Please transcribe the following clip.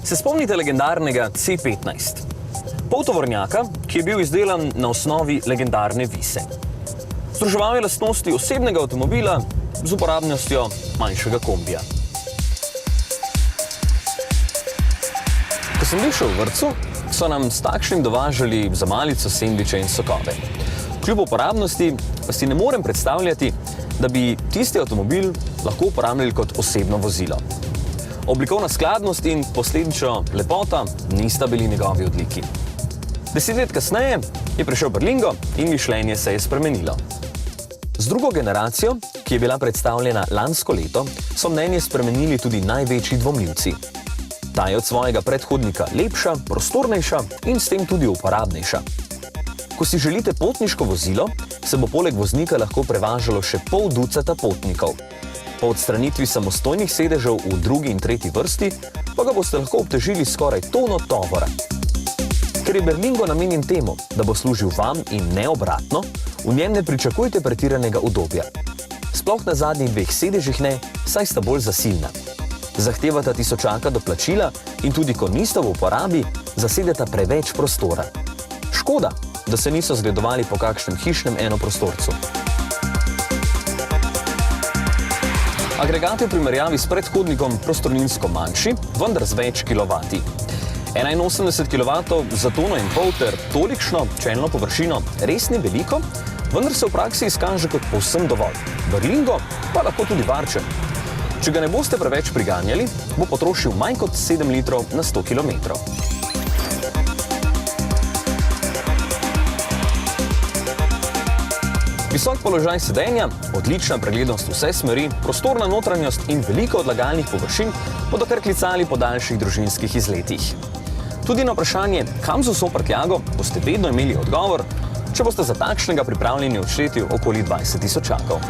Se spomnite legendarnega C15? Poltovornjaka, ki je bil izdelan na osnovi legendarne Vise. Združeval je lastnosti osebnega avtomobila z uporabnostjo manjšega kombija. Ko sem bil še v vrtcu, so nam s takšnim dovažali za malico sendviče in sokove. Kljub uporabnosti pa si ne morem predstavljati, da bi tisti avtomobil lahko uporabljali kot osebno vozilo. Oblikovna skladnost in posledično lepota nista bili njegovi odliki. 10 let kasneje je prišel Berlingo in mišljenje se je spremenilo. Z drugo generacijo, ki je bila predstavljena lansko leto, so mnenje spremenili tudi največji dvomljivci. Ta je od svojega predhodnika lepša, prostornejša in s tem tudi uporabnejša. Ko si želite potniško vozilo, se bo poleg voznika lahko prevažalo še pol ducata potnikov. Po odstranitvi samostojnih sedežev v drugi in tretji vrsti pa ga boste lahko obtežili skoraj tono tovora. Ker je Berlingo namenjen temu, da bo služil vam in ne obratno, v njem ne pričakujte pretiranega udobja. Sploh na zadnjih dveh sedežih ne, saj sta bolj zasilna. Zahtevata tisočaka do plačila in tudi ko nista v uporabi, zasedeta preveč prostora. Škoda, da se niso zgledovali po kakšnem hišnem enoprostorcu. Agregat je v primerjavi s predhodnikom prostorninsko manjši, vendar z več kilovati. 81 kW za tono in pol ter tolikšno čelno površino res ni veliko, vendar se v praksi izkaže kot povsem dovolj. Berlingo pa lahko tudi varčen. Če ga ne boste preveč priganjali, bo potrošil manj kot 7 litrov na 100 km. Visok položaj sedenja, odlična preglednost vse smeri, prostorna notranjost in veliko odlagalnih površin bodo kar klicali po daljših družinskih izletih. Tudi na vprašanje, kam z vso prtljago, boste vedno imeli odgovor, če boste za takšnega pripravljeni odšteti okoli 20 tisočakov.